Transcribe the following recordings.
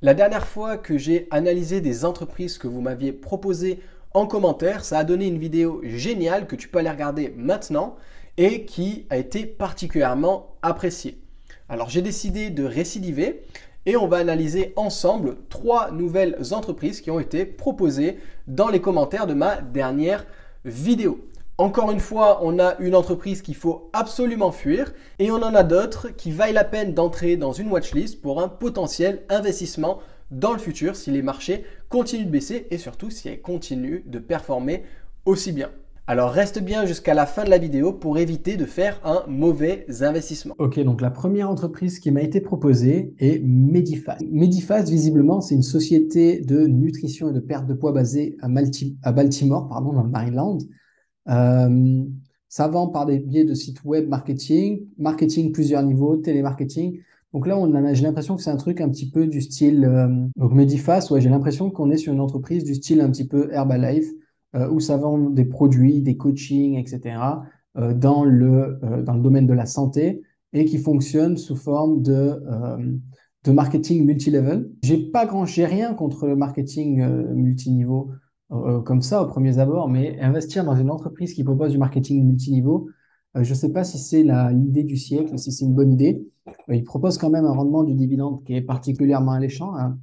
La dernière fois que j'ai analysé des entreprises que vous m'aviez proposées en commentaire, ça a donné une vidéo géniale que tu peux aller regarder maintenant et qui a été particulièrement appréciée. Alors j'ai décidé de récidiver et on va analyser ensemble 3 nouvelles entreprises qui ont été proposées dans les commentaires de ma dernière vidéo. Encore une fois, on a une entreprise qu'il faut absolument fuir et on en a d'autres qui vaillent la peine d'entrer dans une watchlist pour un potentiel investissement dans le futur si les marchés continuent de baisser et surtout si elles continuent de performer aussi bien. Alors reste bien jusqu'à la fin de la vidéo pour éviter de faire un mauvais investissement. Ok, donc la première entreprise qui m'a été proposée est Medifast. Medifast, visiblement, c'est une société de nutrition et de perte de poids basée à Baltimore, pardon, dans le Maryland. Euh, Ça vend par des biais de sites web marketing, marketing plusieurs niveaux, télémarketing. Donc là, j'ai l'impression que c'est un truc un petit peu du style. Donc Medifast, ouais, j'ai l'impression qu'on est sur une entreprise du style un petit peu Herbalife, où ça vend des produits, des coachings, etc., dans le domaine de la santé et qui fonctionne sous forme de marketing multilevel. J'ai rien contre le marketing multiniveau comme ça au premier abord, mais investir dans une entreprise qui propose du marketing multiniveau, je ne sais pas si c'est l'idée du siècle, si c'est une bonne idée. Il propose quand même un rendement du dividende qui est particulièrement alléchant, un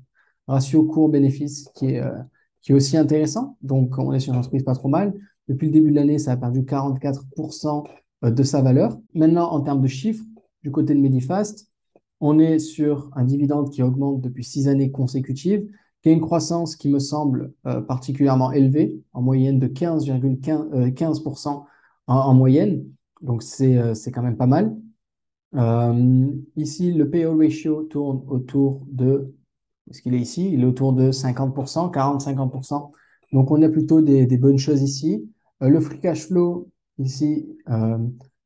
ratio cours-bénéfice qui est aussi intéressant. Donc, on est sur une entreprise pas trop mal. Depuis le début de l'année, ça a perdu 44% de sa valeur. Maintenant, en termes de chiffres, du côté de Medifast, on est sur un dividende qui augmente depuis 6 années consécutives, qui a une croissance qui me semble particulièrement élevée, en moyenne de 15,15% en moyenne. Donc, c'est quand même pas mal. Ici, le PO ratio tourne autour de, est-ce qu'il est ici? Il est autour de 50%, 40-50%. Donc, on a plutôt des bonnes choses ici. Le free cash flow, ici,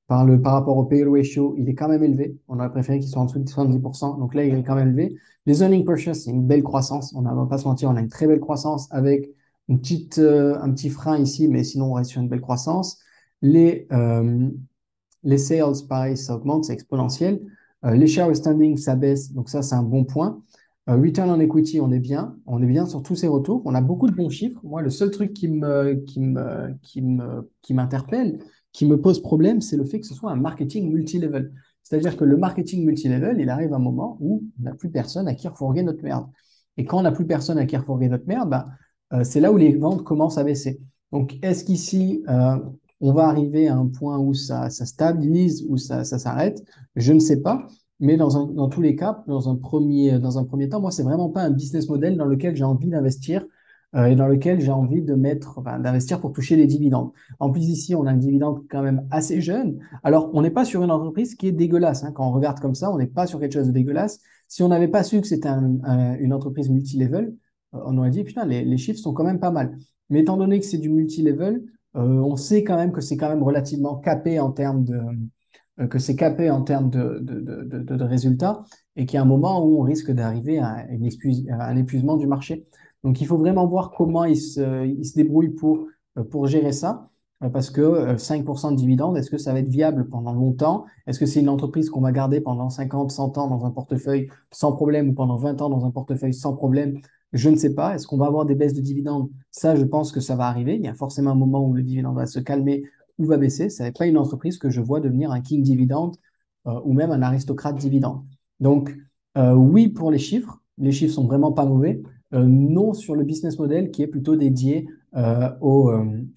par rapport au PO ratio, il est quand même élevé. On aurait préféré qu'il soit en dessous de 70%. Donc là, il est quand même élevé. Les earnings per share, c'est une belle croissance. On ne va pas se mentir, on a une très belle croissance avec un petit frein ici, mais sinon, on reste sur une belle croissance. Les, euh, les sales, pareil, ça augmente, c'est exponentiel. Les shares outstanding, ça baisse, donc ça, c'est un bon point. Return on equity, on est bien sur tous ces retours. On a beaucoup de bons chiffres. Moi, le seul truc qui m'interpelle, qui me pose problème, c'est le fait que ce soit un marketing multilevel. C'est-à-dire que le marketing multilevel, il arrive un moment où on n'a plus personne à qui refourguer notre merde. Et quand on n'a plus personne à qui refourguer notre merde, bah, c'est là où les ventes commencent à baisser. Donc, est-ce qu'ici, on va arriver à un point où ça stabilise, où ça s'arrête? Je ne sais pas. Mais dans tous les cas, dans un premier temps, moi, c'est vraiment pas un business model dans lequel j'ai envie d'investir et dans lequel j'ai envie d'investir pour toucher les dividendes. En plus, ici, on a un dividende quand même assez jeune. Alors, on n'est pas sur une entreprise qui est dégueulasse, hein. Quand on regarde comme ça, on n'est pas sur quelque chose de dégueulasse. Si on n'avait pas su que c'était une entreprise multilevel, on aurait dit, putain, les chiffres sont quand même pas mal. Mais étant donné que c'est du multilevel, on sait quand même que c'est quand même relativement capé en termes que c'est capé en termes de résultats et qu'il y a un moment où on risque d'arriver à un épuisement du marché. Donc, il faut vraiment voir comment il se débrouille pour gérer ça. Parce que 5% de dividendes, est-ce que ça va être viable pendant longtemps? Est-ce que c'est une entreprise qu'on va garder pendant 50, 100 ans dans un portefeuille sans problème ou pendant 20 ans dans un portefeuille sans problème? Je ne sais pas. Est-ce qu'on va avoir des baisses de dividendes? Ça, je pense que ça va arriver. Il y a forcément un moment où le dividende va se calmer ou va baisser. Ce n'est pas une entreprise que je vois devenir un king dividende ou même un aristocrate dividende. Donc, oui pour les chiffres. Les chiffres sont vraiment pas mauvais. Non sur le business model qui est plutôt dédié au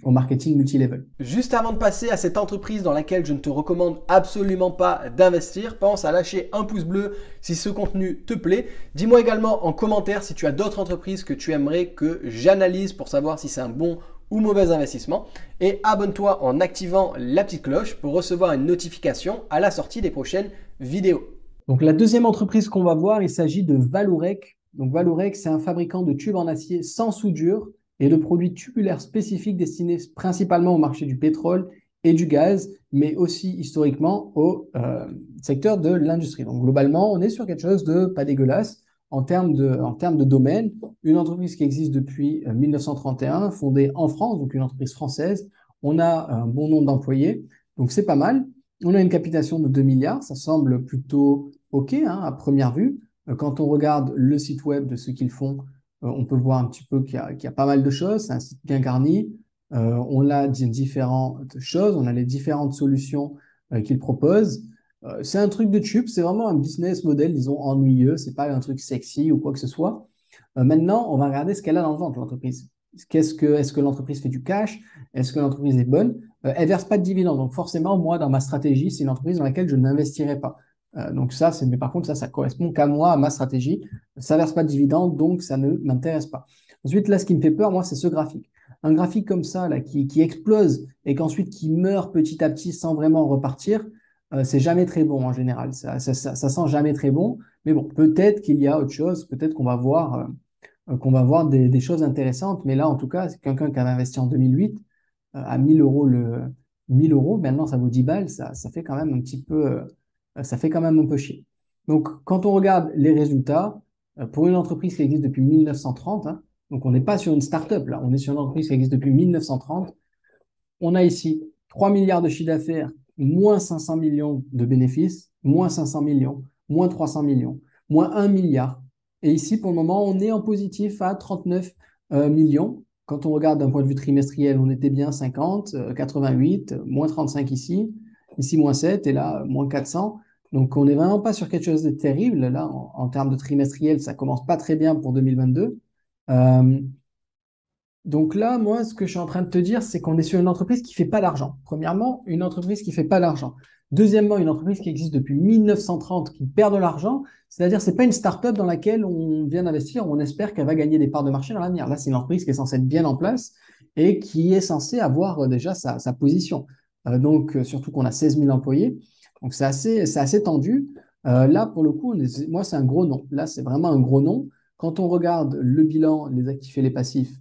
marketing multilevel. Juste avant de passer à cette entreprise dans laquelle je ne te recommande absolument pas d'investir, pense à lâcher un pouce bleu si ce contenu te plaît. Dis-moi également en commentaire si tu as d'autres entreprises que tu aimerais que j'analyse pour savoir si c'est un bon ou mauvais investissement. Et abonne-toi en activant la petite cloche pour recevoir une notification à la sortie des prochaines vidéos. Donc, la deuxième entreprise qu'on va voir, il s'agit de Vallourec. Donc, Vallourec, c'est un fabricant de tubes en acier sans soudure et de produits tubulaires spécifiques destinés principalement au marché du pétrole et du gaz, mais aussi historiquement au secteur de l'industrie. Donc, globalement, on est sur quelque chose de pas dégueulasse en termes de domaine. Une entreprise qui existe depuis 1931, fondée en France, donc une entreprise française. On a un bon nombre d'employés, donc c'est pas mal. On a une capitalisation de 2 milliards, ça semble plutôt OK hein, à première vue. Quand on regarde le site web de ce qu'ils font, on peut voir un petit peu qu'il y a pas mal de choses. C'est un site bien garni. On a différentes choses, on a les différentes solutions qu'ils proposent. C'est un truc de tube, c'est vraiment un business model, disons, ennuyeux. C'est pas un truc sexy ou quoi que ce soit. Maintenant, on va regarder ce qu'elle a dans le ventre, l'entreprise. Est-ce que l'entreprise fait du cash? Est-ce que l'entreprise est bonne? Elle verse pas de dividendes. Donc forcément, moi, dans ma stratégie, c'est une entreprise dans laquelle je n'investirai pas. Donc ça, mais par contre, ça correspond qu'à moi, à ma stratégie. Ça verse pas de dividendes, donc ça ne m'intéresse pas. Ensuite, là, ce qui me fait peur, moi, c'est ce graphique. Un graphique comme ça, là, qui explose et qu'ensuite qui meurt petit à petit sans vraiment repartir, c'est jamais très bon en général. Ça sent jamais très bon. Mais bon, peut-être qu'il y a autre chose. Peut-être qu'on va voir des choses intéressantes. Mais là, en tout cas, c'est quelqu'un qui avait investi en 2008 à 1000 euros 1000 euros. Maintenant, ça vaut 10 balles. Ça fait quand même un petit peu, ça fait quand même un peu chier. Donc, quand on regarde les résultats, pour une entreprise qui existe depuis 1930, hein, donc on n'est pas sur une start-up là, on est sur une entreprise qui existe depuis 1930. On a ici 3 milliards de chiffre d'affaires, moins 500 millions de bénéfices, moins 500 millions, moins 300 millions, moins 1 milliard. Et ici, pour le moment, on est en positif à 39 millions. Quand on regarde d'un point de vue trimestriel, on était bien 50, 88, moins 35 ici, ici moins 7 et là moins 400. Donc on n'est vraiment pas sur quelque chose de terrible. Là, en termes de trimestriel, ça commence pas très bien pour 2022. Euh, donc là, moi, ce que je suis en train de te dire, c'est qu'on est sur une entreprise qui fait pas d'argent. Premièrement, une entreprise qui fait pas d'argent. Deuxièmement, une entreprise qui existe depuis 1930, qui perd de l'argent. C'est-à-dire, c'est pas une start-up dans laquelle on vient d'investir, on espère qu'elle va gagner des parts de marché dans l'avenir. Là, c'est une entreprise qui est censée être bien en place et qui est censée avoir déjà sa position. Donc, surtout qu'on a 16 000 employés. Donc, c'est assez tendu. Là, pour le coup, moi, c'est un gros nom. Là, c'est vraiment un gros nom. Quand on regarde le bilan, les actifs et les passifs,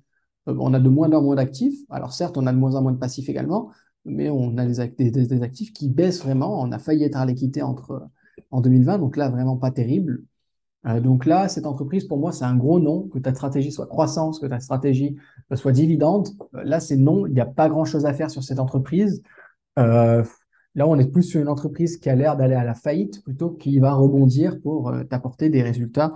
on a de moins en moins d'actifs. Alors certes, on a de moins en moins de passifs également, mais on a des actifs qui baissent vraiment. On a failli être à l'équité en 2020, donc là, vraiment pas terrible. Donc là, cette entreprise, pour moi, c'est un gros non. Que ta stratégie soit croissance, que ta stratégie soit dividende, là, c'est non. Il n'y a pas grand-chose à faire sur cette entreprise. Euh, Là, on est plus sur une entreprise qui a l'air d'aller à la faillite plutôt qui va rebondir pour t'apporter des résultats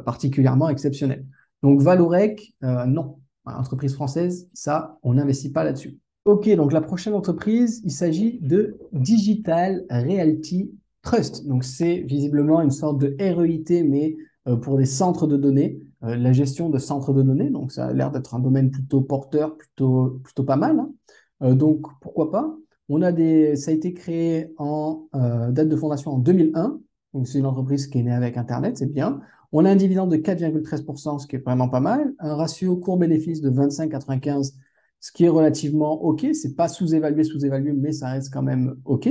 particulièrement exceptionnels. Donc, Valorec, non. Entreprise française, ça, on n'investit pas là-dessus. Ok, donc la prochaine entreprise, il s'agit de Digital Realty Trust. Donc, c'est visiblement une sorte de REIT, mais pour des centres de données, la gestion de centres de données. Donc, ça a l'air d'être un domaine plutôt porteur, plutôt pas mal, hein. Donc, pourquoi pas? Ça a été créé en date de fondation en 2001. Donc, c'est une entreprise qui est née avec Internet, c'est bien. On a un dividende de 4,13%, ce qui est vraiment pas mal. Un ratio court-bénéfice de 25,95, ce qui est relativement OK. C'est pas sous-évalué, mais ça reste quand même OK.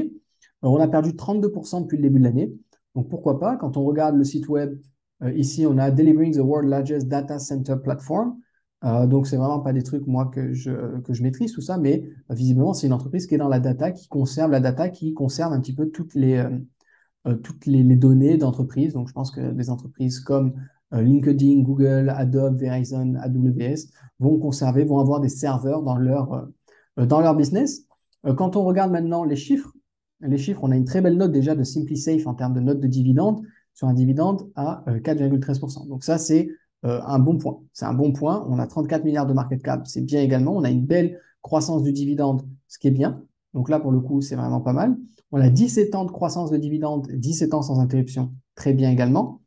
On a perdu 32% depuis le début de l'année. Donc, pourquoi pas? Quand on regarde le site web, ici, on a Delivering the World Largest Data Center Platform. Donc, c'est vraiment pas des trucs, moi, que je maîtrise, tout ça, mais visiblement, c'est une entreprise qui est dans la data, qui conserve la data, qui conserve un petit peu toutes les données d'entreprise. Donc, je pense que des entreprises comme LinkedIn, Google, Adobe, Verizon, AWS vont avoir des serveurs dans leur business. Quand on regarde maintenant les chiffres, on a une très belle note déjà de SimpliSafe en termes de note de dividende sur un dividende à 4,13%. Donc, ça, c'est un bon point. C'est un bon point. On a 34 milliards de market cap, c'est bien également. On a une belle croissance du dividende, ce qui est bien. Donc là, pour le coup, c'est vraiment pas mal. On a 17 ans de croissance de dividendes, 17 ans sans interruption, très bien également.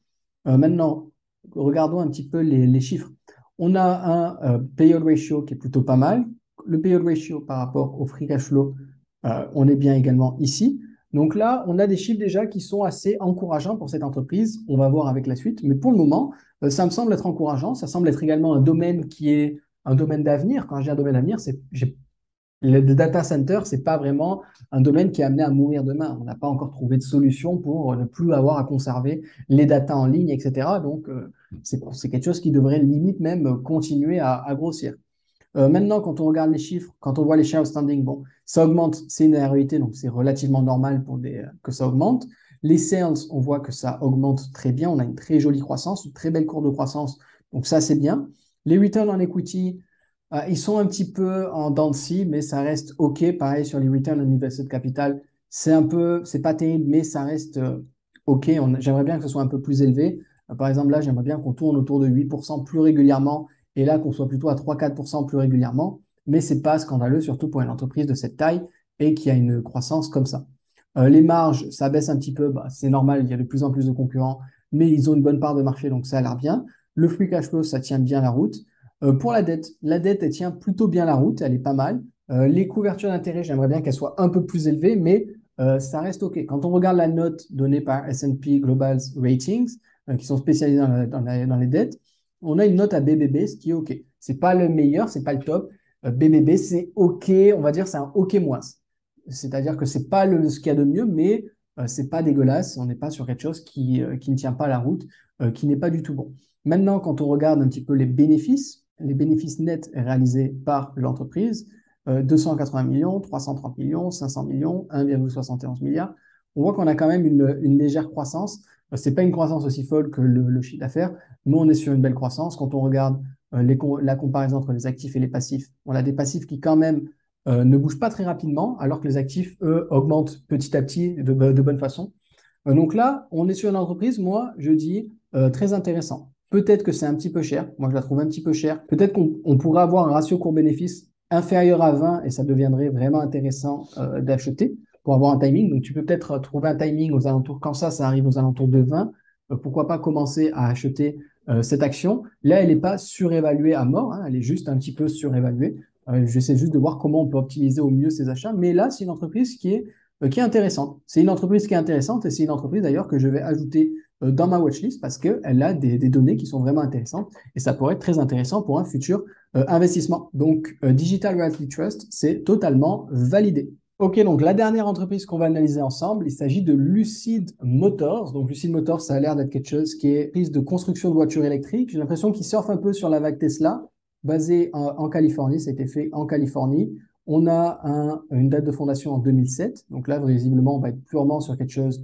Maintenant, regardons un petit peu les chiffres. On a un payout ratio qui est plutôt pas mal. Le payout ratio par rapport au free cash flow, on est bien également ici. Donc là, on a des chiffres déjà qui sont assez encourageants pour cette entreprise. On va voir avec la suite. Mais pour le moment, ça me semble être encourageant. Ça semble être également un domaine qui est un domaine d'avenir. Quand j'ai un domaine d'avenir, le data center, c'est pas vraiment un domaine qui est amené à mourir demain. On n'a pas encore trouvé de solution pour ne plus avoir à conserver les datas en ligne, etc. Donc, c'est quelque chose qui devrait limite même continuer à grossir. Maintenant, quand on regarde les chiffres, quand on voit les shares outstanding, bon, ça augmente, c'est une réalité, donc c'est relativement normal que ça augmente. Les sales, on voit que ça augmente très bien. On a une très jolie croissance, une très belle courbe de croissance. Donc ça, c'est bien. Les returns on equity, ils sont un petit peu en dents de scie, mais ça reste OK. Pareil sur les return on invested capital. C'est pas terrible, mais ça reste OK. J'aimerais bien que ce soit un peu plus élevé. Par exemple, là, j'aimerais bien qu'on tourne autour de 8% plus régulièrement et là, qu'on soit plutôt à 3-4% plus régulièrement. Mais ce n'est pas scandaleux, surtout pour une entreprise de cette taille et qui a une croissance comme ça. Les marges, ça baisse un petit peu, bah, c'est normal, il y a de plus en plus de concurrents, mais ils ont une bonne part de marché, donc ça a l'air bien. Le free cash flow, ça tient bien la route. Pour la dette, elle tient plutôt bien la route, elle est pas mal. Les couvertures d'intérêt, j'aimerais bien qu'elles soient un peu plus élevées, mais ça reste OK. Quand on regarde la note donnée par S&P Global Ratings, qui sont spécialisés dans les dettes, on a une note à BBB, ce qui est OK. C'est pas le meilleur, c'est pas le top. BBB, c'est OK, on va dire c'est un OK moins. C'est-à-dire que c'est pas ce qu'il y a de mieux, mais c'est pas dégueulasse. On n'est pas sur quelque chose qui ne tient pas la route, qui n'est pas du tout bon. Maintenant, quand on regarde un petit peu les bénéfices nets réalisés par l'entreprise, 280 millions, 330 millions, 500 millions, 1,71 milliard, on voit qu'on a quand même une légère croissance. Ce n'est pas une croissance aussi folle que le chiffre d'affaires, mais on est sur une belle croissance. Quand on regarde la comparaison entre les actifs et les passifs, on a des passifs qui quand même ne bougent pas très rapidement, alors que les actifs, eux, augmentent petit à petit de bonne façon. Donc là, on est sur une entreprise, moi, je dis, très intéressant. Peut-être que c'est un petit peu cher. Moi, je la trouve un petit peu chère. Peut-être qu'on pourrait avoir un ratio court-bénéfice inférieur à 20 et ça deviendrait vraiment intéressant d'acheter pour avoir un timing. Donc, tu peux peut-être trouver un timing aux alentours, quand ça arrive aux alentours de 20. Pourquoi pas commencer à acheter cette action. Là, elle n'est pas surévaluée à mort, hein, elle est juste un petit peu surévaluée. J'essaie juste de voir comment on peut optimiser au mieux ces achats. Mais là, c'est une entreprise qui est intéressante. C'est une entreprise qui est intéressante et c'est une entreprise d'ailleurs que je vais ajouter dans ma watchlist parce qu'elle a des données qui sont vraiment intéressantes et ça pourrait être très intéressant pour un futur investissement. Donc, Digital Realty Trust, c'est totalement validé. Ok, donc la dernière entreprise qu'on va analyser ensemble, il s'agit de Lucid Motors. Donc Lucid Motors, ça a l'air d'être quelque chose qui est prise de construction de voitures électriques. J'ai l'impression qu'ils surfent un peu sur la vague Tesla, basée en Californie. Ça a été fait en Californie. On a une date de fondation en 2007. Donc là, visiblement, on va être purement sur quelque chose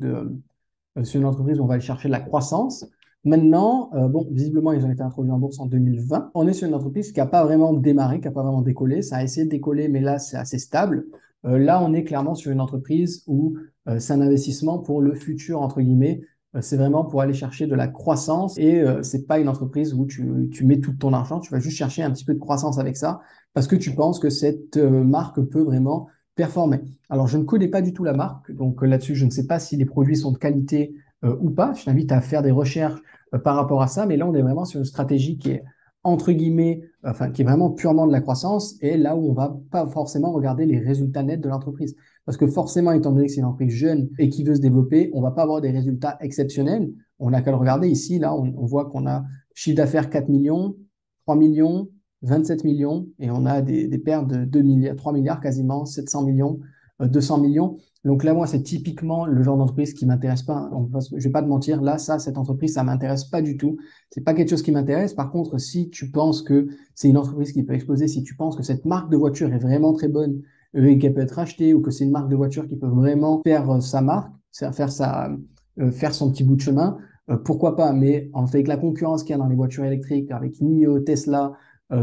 sur une entreprise où on va aller chercher de la croissance. Maintenant, bon, visiblement, ils ont été introduits en bourse en 2020. On est sur une entreprise qui n'a pas vraiment démarré, qui n'a pas vraiment décollé. Ça a essayé de décoller, mais là, c'est assez stable. Là, on est clairement sur une entreprise où c'est un investissement pour le futur, entre guillemets. C'est vraiment pour aller chercher de la croissance et c'est pas une entreprise où tu mets tout ton argent. Tu vas juste chercher un petit peu de croissance avec ça parce que tu penses que cette marque peut vraiment performer. Alors, je ne connais pas du tout la marque, donc là-dessus, je ne sais pas si les produits sont de qualité ou pas. Je t'invite à faire des recherches par rapport à ça, mais là, on est vraiment sur une stratégie qui est entre guillemets, enfin, qui est vraiment purement de la croissance et là où on va pas forcément regarder les résultats nets de l'entreprise. Parce que forcément, étant donné que c'est une entreprise jeune et qui veut se développer, on va pas avoir des résultats exceptionnels. On n'a qu'à le regarder ici, là, on voit qu'on a chiffre d'affaires 4 millions, 3 millions, 27 millions et on a des pertes de 2 milliards, 3 milliards quasiment, 700 millions, 200 millions. Donc là, moi, c'est typiquement le genre d'entreprise qui m'intéresse pas. Je vais pas te mentir, là, cette entreprise, ça m'intéresse pas du tout. C'est pas quelque chose qui m'intéresse. Par contre, si tu penses que c'est une entreprise qui peut exploser, si tu penses que cette marque de voiture est vraiment très bonne et qu'elle peut être achetée ou que c'est une marque de voiture qui peut vraiment faire sa marque, faire son petit bout de chemin, pourquoi pas? Mais en fait, avec la concurrence qu'il y a dans les voitures électriques, avec NIO, Tesla,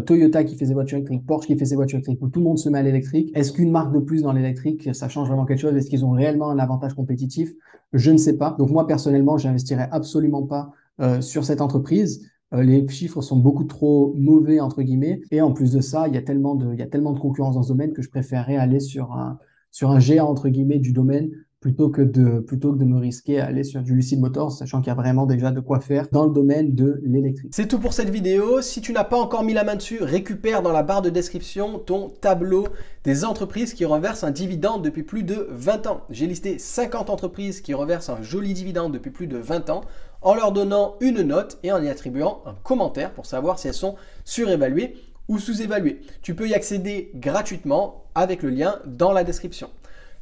Toyota qui fait ses voitures électriques, Porsche qui fait ses voitures électriques, où tout le monde se met à l'électrique. Est-ce qu'une marque de plus dans l'électrique, ça change vraiment quelque chose? Est-ce qu'ils ont réellement un avantage compétitif? Je ne sais pas. Donc moi, personnellement, je n'investirais absolument pas sur cette entreprise. Les chiffres sont beaucoup trop mauvais, entre guillemets. Et en plus de ça, il y a tellement de concurrence dans ce domaine que je préférerais aller sur un géant, entre guillemets, du domaine plutôt que de me risquer à aller sur du Lucid Motors, sachant qu'il y a vraiment déjà de quoi faire dans le domaine de l'électrique. C'est tout pour cette vidéo. Si tu n'as pas encore mis la main dessus, récupère dans la barre de description ton tableau des entreprises qui reversent un dividende depuis plus de 20 ans. J'ai listé 50 entreprises qui reversent un joli dividende depuis plus de 20 ans en leur donnant une note et en y attribuant un commentaire pour savoir si elles sont surévaluées ou sous-évaluées. Tu peux y accéder gratuitement avec le lien dans la description.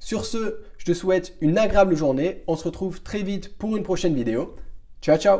Sur ce, je te souhaite une agréable journée. On se retrouve très vite pour une prochaine vidéo. Ciao, ciao!